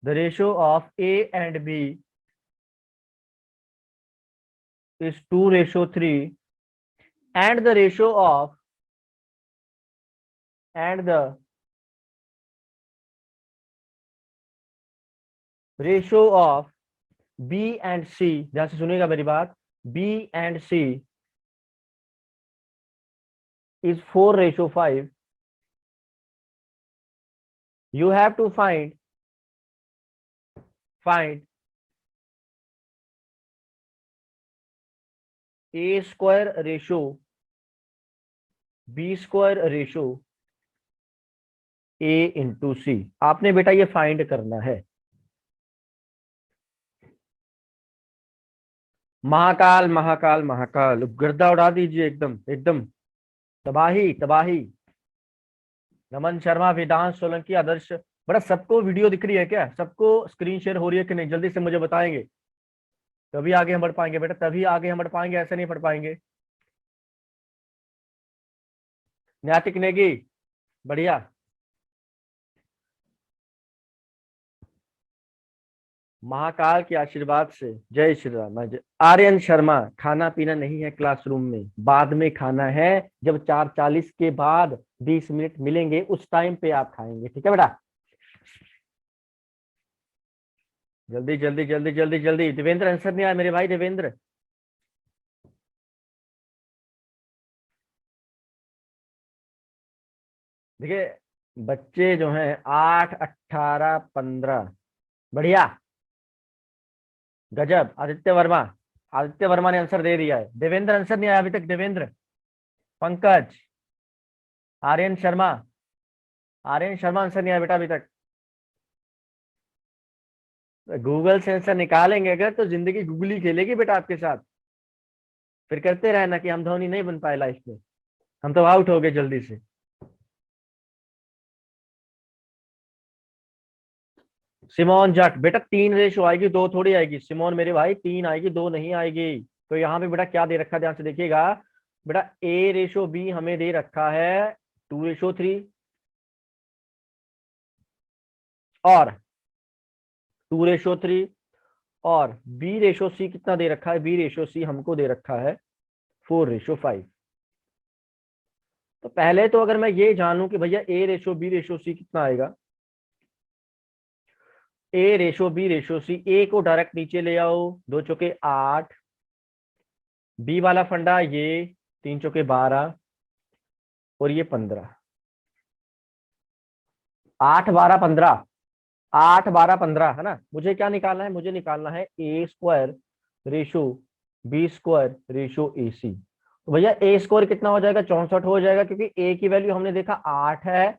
Ratio of A and B is 2:3, and the ratio of B and C, ध्यान से सुनिएगा मेरी बात, B and C is 4:5. You have to find A square ratio B square ratio A into C. आपने बेटा ये find करना है। महाकाल महाकाल महाकाल, गर्दा उड़ा दीजिए, एकदम एकदम तबाही तबाही। नमन शर्मा, वेदांत सोलंकी, आदर्श, बड़ा सबको वीडियो दिख रही है क्या? सबको स्क्रीन शेयर हो रही है कि नहीं? जल्दी से मुझे बताएंगे, तभी आगे हम बढ़ पाएंगे बेटा, तभी आगे हम बढ़ पाएंगे, ऐसे नहीं बढ़ पाएंगे। न्यातिक नेगी, बढ़िया। महाकाल के आशीर्वाद से जय श्री राम। आर्यन शर्मा, खाना पीना नहीं है क्लासरूम में, बाद में खाना है, जब 4:40 के बाद 20 मिनट मिलेंगे उस टाइम पे आप खाएंगे, ठीक है बेटा? जल्दी जल्दी जल्दी जल्दी जल्दी। देवेंद्र आंसर नहीं आया मेरे भाई, देवेंद्र। देखिए बच्चे जो हैं 8, 18, 15, बढ़िया, गजब। आदित्य वर्मा ने आंसर दे दिया है। देवेंद्र आंसर नहीं आया अभी तक, देवेंद्र। पंकज, आर्यन शर्मा आंसर नहीं आया बेटा अभी तक। गूगल से आंसर निकालेंगे अगर तो जिंदगी गूगली खेलेगी बेटा आपके साथ। फिर करते रहना कि हम धोनी नहीं बन पाए लाइफ में, हम तो आउट हो गए जल्दी से। सिमोन जट, बेटा 3 रेशो आएगी, 2 थोड़ी आएगी। सिमोन मेरे भाई 3 आएगी, 2 नहीं आएगी। तो यहाँ पे बेटा क्या दे रखा है, ध्यान से देखिएगा बेटा। A/B हमें दे रखा है 2:3 और 2:3, और B/C कितना दे रखा है? B/C हमको दे रखा है 4:5। तो पहले तो अगर मैं ये जानूं कि भैया A/B/C कितना आएगा, A/B/C, A को डायरेक्ट नीचे ले आओ, 2 चौके 8, B वाला फंडा ये 3 चौके 12 और ये 15, 8, 12, 15, 8, 12, 15 है ना। मुझे क्या निकालना है? मुझे निकालना है A²/B²/AC। तो भैया A² कितना हो जाएगा? 64 हो जाएगा, क्योंकि A की वैल्यू हमने देखा 8 है,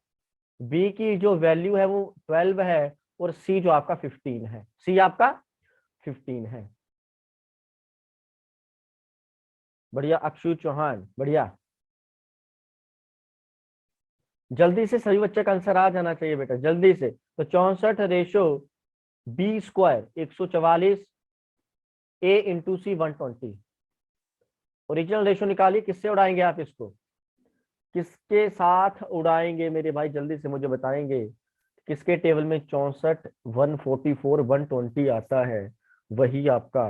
B की जो वैल्यू है वो 12 है, और C जो आपका 15 है। C आपका 15 है। बढ़िया अक्षु चौहान, बढ़िया। जल्दी से सभी बच्चे का आंसर आ जाना चाहिए बेटा, जल्दी से। तो 64/B², 144, A/C 120। ओरिजिनल रेशो निकालिए, किससे उड़ाएंगे आप इसको? किसके साथ उड़ाएंगे मेरे भाई? जल्दी से मुझे बताएंगे किसके टेबल में 64, 144, 120 आता है, वही आपका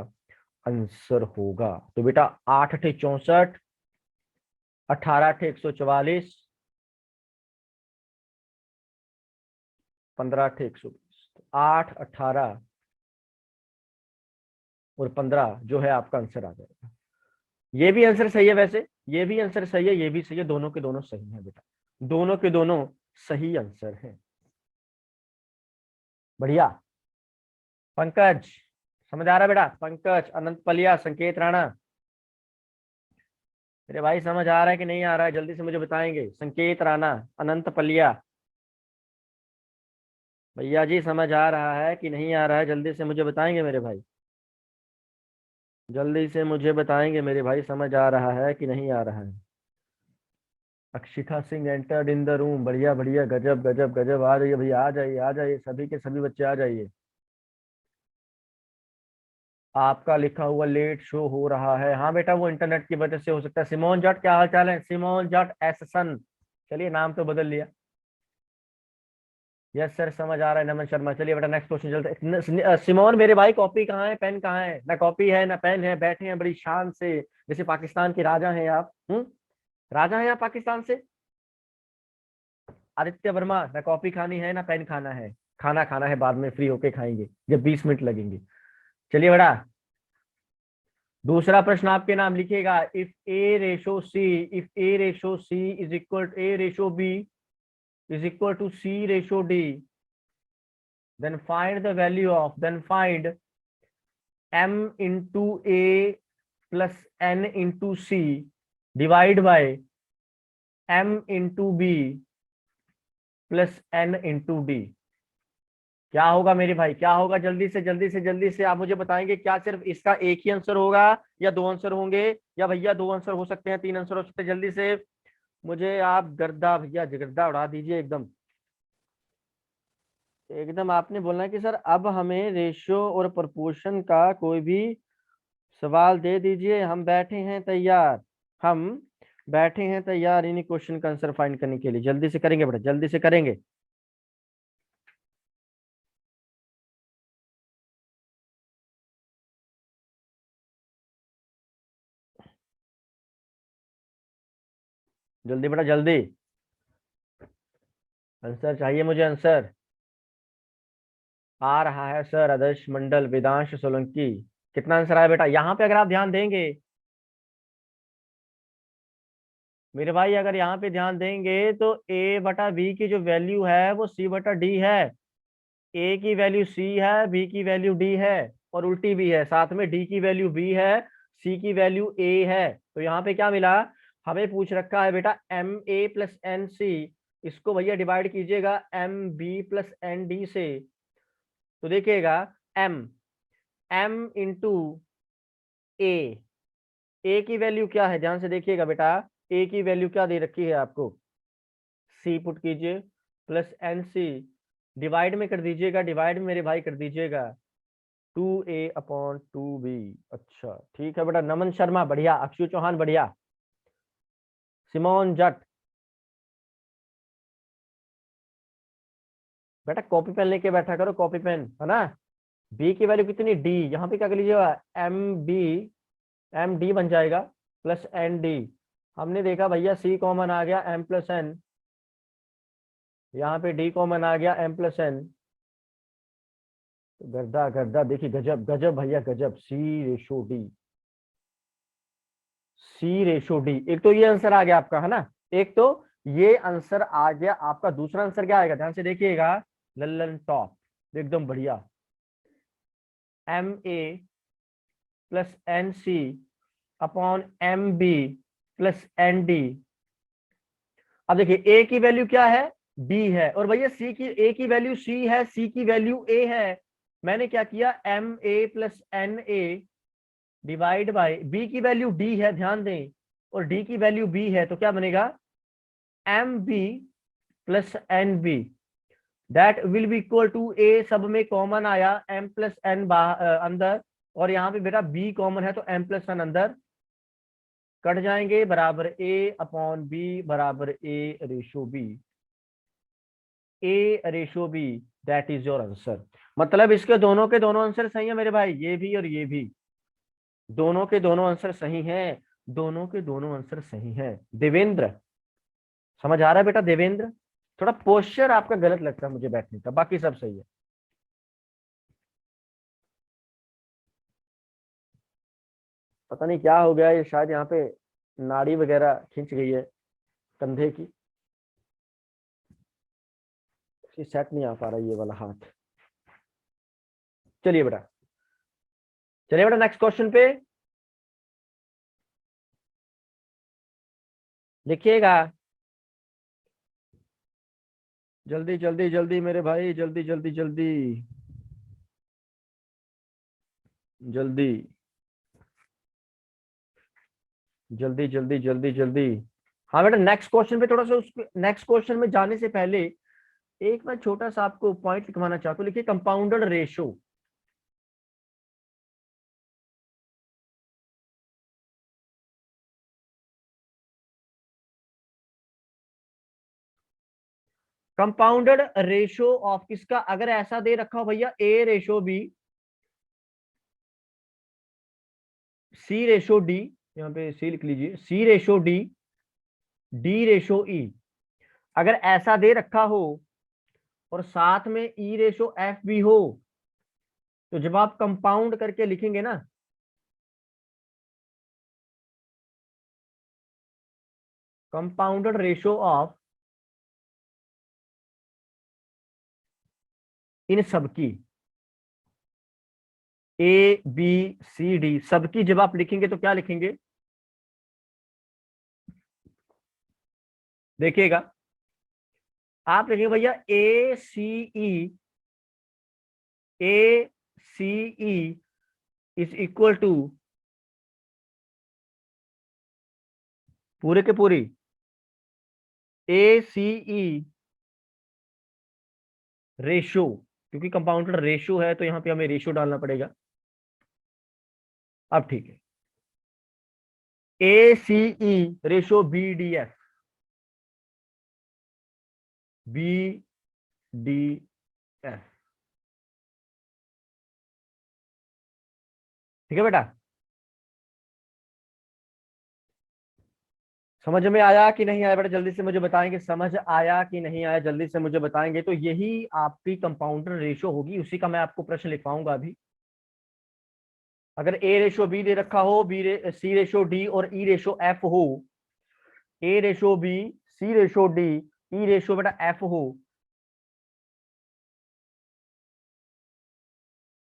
आंसर होगा। तो बेटा 8 × 64, 18 × 144, 15 × 120, 8, 18 और 15 जो है आपका आंसर आ जाएगा। ये भी आंसर सही है, वैसे ये भी आंसर सही है, ये भी सही है, दोनों के दोनों सही है बेटा, दोनों के दोनों सही आंसर है। बढ़िया। पंकज समझ आ रहा बेटा? पंकज, अनंत पलिया, संकेत राणा, मेरे भाई समझ आ रहा है कि नहीं आ रहा है? जल्दी से मुझे बताएंगे। संकेत राणा, अनंत पलिया, भैया जी समझ आ रहा है कि नहीं आ रहा है? जल्दी से मुझे बताएंगे मेरे भाई, जल्दी से मुझे बताएंगे मेरे भाई, समझ आ रहा है कि नहीं आ रहा है? Akshika Singh entered in the room, बढ़िया बढ़िया, गजब गजब गजब। आ जाइए भैया, आ जाइए आ जाइए, सभी के सभी बच्चे आ जाइए। आपका लिखा हुआ लेट शो हो रहा है। हाँ बेटा वो इंटरनेट की वजह से हो सकता है। सिमोन जट, क्या हाल चाल है? सिमोन जट एससन, चलिए नाम तो बदल लिया। यस सर समझ आ रहा है नमन शर्मा। चलिए बेटा नेक्स्ट क्वेश्चन चलते हैं। सिमोन मेरे भाई कॉपी कहाँ है, पेन कहाँ है? ना कॉपी है ना पेन है, बैठे हैं बड़ी शान से जैसे पाकिस्तान के राजा हैं आप। राजा हैं आप पाकिस्तान से। आदित्य वर्मा ना कॉपी खानी है ना पेन खाना है, खाना खाना है बाद में फ्री होके खाएंगे जब 20 मिनट लगेंगे। चलिए बेटा दूसरा प्रश्न आपके नाम लिखिएगा। If A ratio C is equal A ratio B is equal to C ratio D, then find the value of, then find M into A plus N into C divide by M into B plus N into D। क्या होगा मेरे भाई, क्या होगा? जल्दी से जल्दी से जल्दी से आप मुझे बताएंगे। क्या सिर्फ इसका एक ही आंसर होगा या दो आंसर होंगे, या भैया दो आंसर हो सकते हैं, तीन आंसर हो सकते हैं? जल्दी से मुझे आप गर्दा भैया गर्दा उड़ा दीजिए एकदम। एकदम आपने बोलना है कि सर अब हमें रेशियो और प्रोपोर्शन का कोई भी सवाल दे दीजिए, हम बैठे हैं तैयार। हम बैठे हैं तैयार इन्हीं क्वेश्चन का आंसर फाइंड करने के लिए। जल्दी से करेंगे बेटा, जल्दी से करेंगे। जल्दी बेटा जल्दी, आंसर चाहिए मुझे, आंसर आ रहा है सर। आदर्श मंडल, वेदांश सोलंकी, कितना आंसर आया बेटा? यहाँ पे अगर आप ध्यान देंगे मेरे भाई, अगर यहाँ पे ध्यान देंगे तो ए बटा बी की जो वैल्यू है वो सी बटा डी है। ए की वैल्यू सी है, बी की वैल्यू डी है, और उल्टी भी है साथ में। डी की वैल्यू बी है, सी की वैल्यू ए है। तो यहाँ पे क्या मिला? हमें पूछ रखा है बेटा M A plus N C, इसको भैया डिवाइड कीजिएगा M B plus N D से। तो देखिएगा M M into A, A की वैल्यू क्या है ध्यान से देखिएगा बेटा। ए की वैल्यू क्या दे रखी है आपको? सी पुट कीजिए प्लस एन सी, डिवाइड में कर दीजिएगा, डिवाइड में मेरे भाई कर दीजिएगा 2A/2B। अच्छा ठीक है बेटा। नमन शर्मा बढ़िया, अक्षु चौहान बढ़िया, सिमोन जट बेटा कॉपी पेन लेके बैठा करो, कॉपी पेन है ना। बी की वैल्यू कितनी? डी। यहाँ पे क्या कर लीजिएगा एम बी, एम डी बन जाएगा प्लस एन डी। हमने देखा भैया सी कॉमन आ गया एम प्लस एन, यहाँ पे डी कॉमन आ गया एम प्लस एन। गर्दा गर्दा देखिए, गजब गजब भैया गजब। सी रेशो डी, सी रेशो डी। एक तो ये आंसर आ गया आपका है ना, एक तो ये आंसर आ गया आपका। दूसरा आंसर क्या आएगा ध्यान से देखिएगा, लल्लन टॉप एकदम बढ़िया। M A plus N C upon M B plus N D. अब देखिए ए की वैल्यू क्या है? बी है, और भैया सी की, ए की वैल्यू सी है, सी की वैल्यू ए है। मैंने क्या किया M A plus N A divide by B की वैल्यू डी है ध्यान दें, और डी की वैल्यू बी है, तो क्या बनेगा M B plus N B, that will be equal to A. सब में कॉमन आया एम प्लस एन अंदर, और यहाँ पे बेटा बी कॉमन है तो एम प्लस एन अंदर कट जाएंगे, बराबर ए अपॉन बी बराबर A ratio B. A ratio B, that is your answer. मतलब इसके दोनों के दोनों आंसर सही है मेरे भाई, ये भी और ये भी, दोनों के दोनों आंसर सही हैं, दोनों के दोनों आंसर सही हैं। देवेंद्र समझ आ रहा है बेटा? देवेंद्र थोड़ा पोस्चर आपका गलत लगता है मुझे बैठने का, बाकी सब सही है। पता नहीं क्या हो गया, ये शायद यहाँ पे नाड़ी वगैरह खिंच गई है कंधे की, इसकी सेट नहीं आ पा रहा ये वाला हाथ। चलिए बेटा, चलिए बेटा नेक्स्ट क्वेश्चन पे लिखिएगा। जल्दी जल्दी जल्दी मेरे भाई, जल्दी जल्दी जल्दी जल्दी जल्दी जल्दी जल्दी जल्दी। हाँ बेटा नेक्स्ट क्वेश्चन पे थोड़ा सा, उस नेक्स्ट क्वेश्चन में जाने से पहले एक मैं छोटा सा आपको पॉइंट लिखवाना चाहता हूँ। लिखिए compounded ratio. Compounded ratio of किसका, अगर ऐसा दे रखा हो भैया ए ratio B, C ratio D, यहाँ पे सी लिख लीजिए, सी रेशो डी, डी रेशो ई, अगर ऐसा दे रखा हो और साथ में ई रेशो एफ भी हो, तो जब आप कंपाउंड करके लिखेंगे ना, कंपाउंडेड रेशो ऑफ इन सबकी, ए बी सी डी सबकी जब आप लिखेंगे तो क्या लिखेंगे, देखिएगा, आप लिखेंगे भैया ए C E, A C E is equal to पूरे के पूरी ए सी ई रेशो, क्योंकि कंपाउंडेड रेशो है तो यहां पे हमें रेशो डालना पड़ेगा। अब ठीक है, A C E ratio B D F, B D F, ठीक है बेटा, समझ में आया कि नहीं आया बेटा, जल्दी से मुझे बताएंगे, समझ आया कि नहीं आया, जल्दी से मुझे बताएंगे। तो यही आपकी कंपाउंडर रेशो होगी, उसी का मैं आपको प्रश्न लिखवाऊंगा अभी। अगर ए रेशो बी दे रखा हो, सी रेशो डी और ई रेशो एफ हो, A ratio B, C ratio D, E ratio बेटा एफ हो,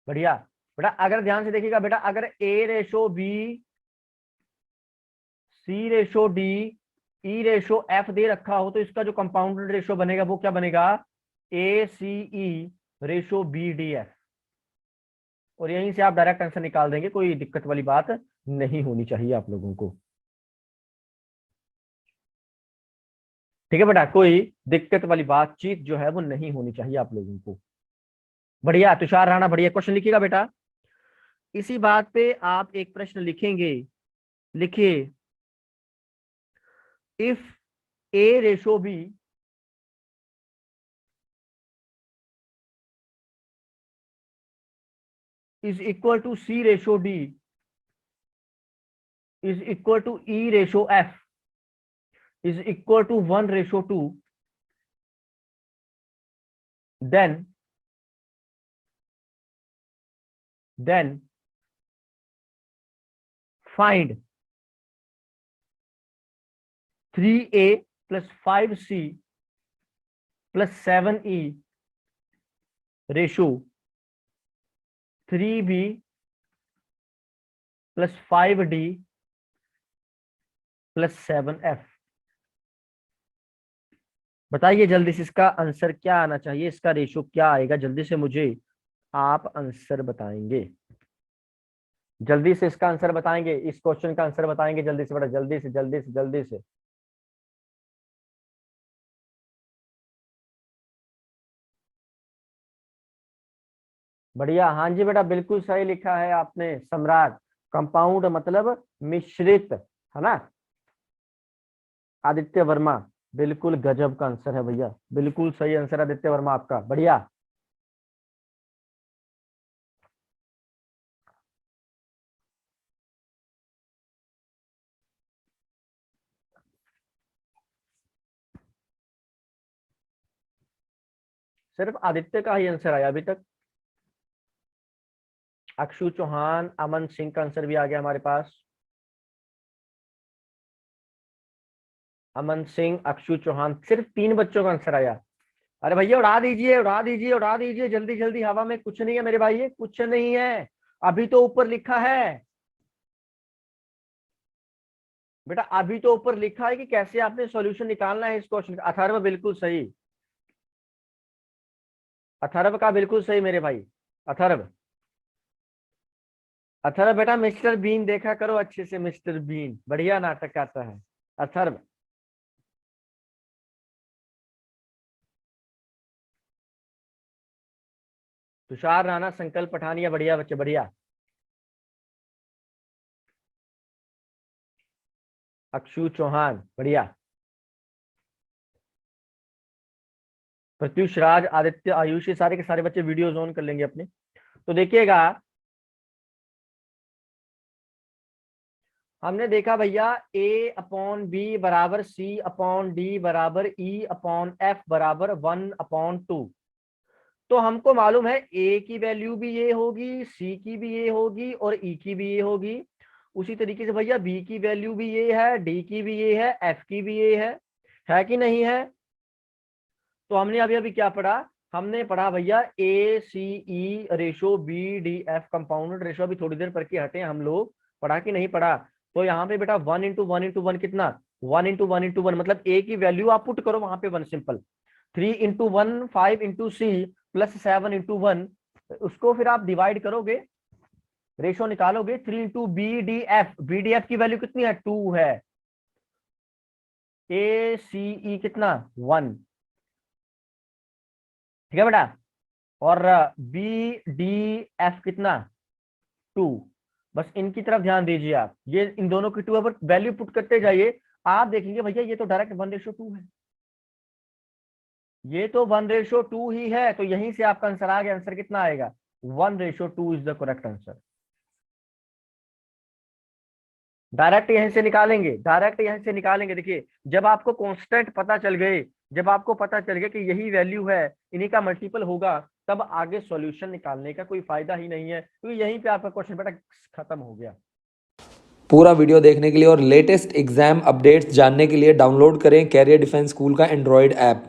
बढ़िया बेटा। अगर ध्यान से देखिएगा बेटा, अगर A ratio B, C ratio D, E ratio F दे रखा हो, तो इसका जो कंपाउंडेड रेशो बनेगा वो क्या बनेगा, A C E ratio B D F, और यहीं से आप डायरेक्ट आंसर निकाल देंगे, कोई दिक्कत वाली बात नहीं होनी चाहिए आप लोगों को, ठीक है बेटा, कोई दिक्कत वाली बातचीत जो है वो नहीं होनी चाहिए आप लोगों को। बढ़िया तुषार राणा, बढ़िया क्वेश्चन लिखिएगा बेटा। इसी बात पे आप एक प्रश्न लिखेंगे, लिखिए, if A ratio B is equal to C ratio D is equal to E ratio F is equal to 1 ratio 2, then find 3A plus 5C plus 7E ratio 3B plus 5D plus 7F। बताइए जल्दी से इसका answer क्या आना चाहिए, इसका ratio क्या आएगा, जल्दी से मुझे आप आंसर बताएंगे, जल्दी से इसका आंसर बताएंगे, इस क्वेश्चन का आंसर बताएंगे जल्दी से बेटा, जल्दी से जल्दी से जल्दी से। बढ़िया, हाँ जी बेटा, बिल्कुल सही लिखा है आपने सम्राट, कंपाउंड मतलब मिश्रित, है ना। आदित्य वर्मा, बिल्कुल गजब का आंसर है भैया, बिल्कुल सही आंसर आदित्य वर्मा आपका, बढ़िया। सिर्फ आदित्य का ही आंसर आया अभी तक। अक्षु चौहान, अमन सिंह का आंसर भी आ गया हमारे पास। अमन सिंह, अक्षु चौहान, सिर्फ 3 बच्चों का आंसर आया। अरे भैया उड़ा दीजिए, उड़ा दीजिए, उड़ा दीजिए, जल्दी जल्दी, हवा में कुछ नहीं है मेरे भाई, ये कुछ नहीं है, अभी तो ऊपर लिखा है बेटा, अभी तो ऊपर लिखा है कि कैसे आपने सॉल्यूशन निकालना है इस क्वेश्चन का। अथर्व बिल्कुल सही, अथर्व का बिल्कुल सही मेरे भाई, अथर्व, अथर्व बेटा मिस्टर बीन देखा करो अच्छे से, मिस्टर बीन बढ़िया नाटक आता है अथर्व। तुषार राणा, संकल्प पठानिया, बढ़िया बच्चे बढ़िया। अक्षु चौहान बढ़िया। प्रत्युष, राज, आदित्य, आयुष, ये सारे के सारे बच्चे वीडियोज ऑन कर लेंगे अपने। तो देखिएगा, हमने देखा भैया A अपॉन बी बराबर C अपॉन डी बराबर E अपॉन F बराबर 1/2। तो हमको मालूम है A की वैल्यू भी ये होगी, C की भी ये होगी और E की भी ये होगी। उसी तरीके से भैया B की वैल्यू भी ये है, D की भी ये है, F की भी ये है कि नहीं है? तो हमने अभी अभी क्या पढ़ा? हमने पढ़ा भैया ACE ratio BDF compounded ratio. अभी थोड़ी देर पर के हटे हम लोग, पढ़ा कि नहीं पढ़ा? तो यहाँ पे बेटा 1 इंटू 1 इंटू 1 कितना? 1 इंटू 1 इंटू 1 मतलब A की वैल्यू आप पुट करो वहां पे 1 simple. 3 into 1 5 into C plus 7 into 1, उसको फिर आप डिवाइड करोगे, रेशो निकालोगे। 3 इंटू BDF की वैल्यू कितनी है? 2 है। ACE कितना? 1। ठीक है बेटा। और BDF कितना? 2। बस इनकी तरफ ध्यान दीजिए आप, ये इन दोनों की 2 पर वैल्यू पुट करते जाइए। आप देखेंगे भैया ये तो डायरेक्ट 1:2 है, ये तो 1:2 ही है। तो यहीं से आपका आंसर आ गया। आंसर कितना आएगा? 1:2 is the correct answer. Direct यहीं से निकालेंगे, डायरेक्ट यहीं से निकालेंगे। देखिए, जब आपको कांस्टेंट पता चल गए, जब आपको पता चल गया कि यही वैल्यू है, इन्हीं का मल्टीपल होगा, तब आगे सॉल्यूशन निकालने का कोई फायदा ही नहीं है, क्योंकि यहीं पे आपका क्वेश्चन बेटा खत्म हो गया। पूरा वीडियो देखने के लिए और लेटेस्ट एग्जाम अपडेट्स जानने के लिए डाउनलोड करें कैरियर डिफेंस स्कूल का एंड्रॉयड ऐप।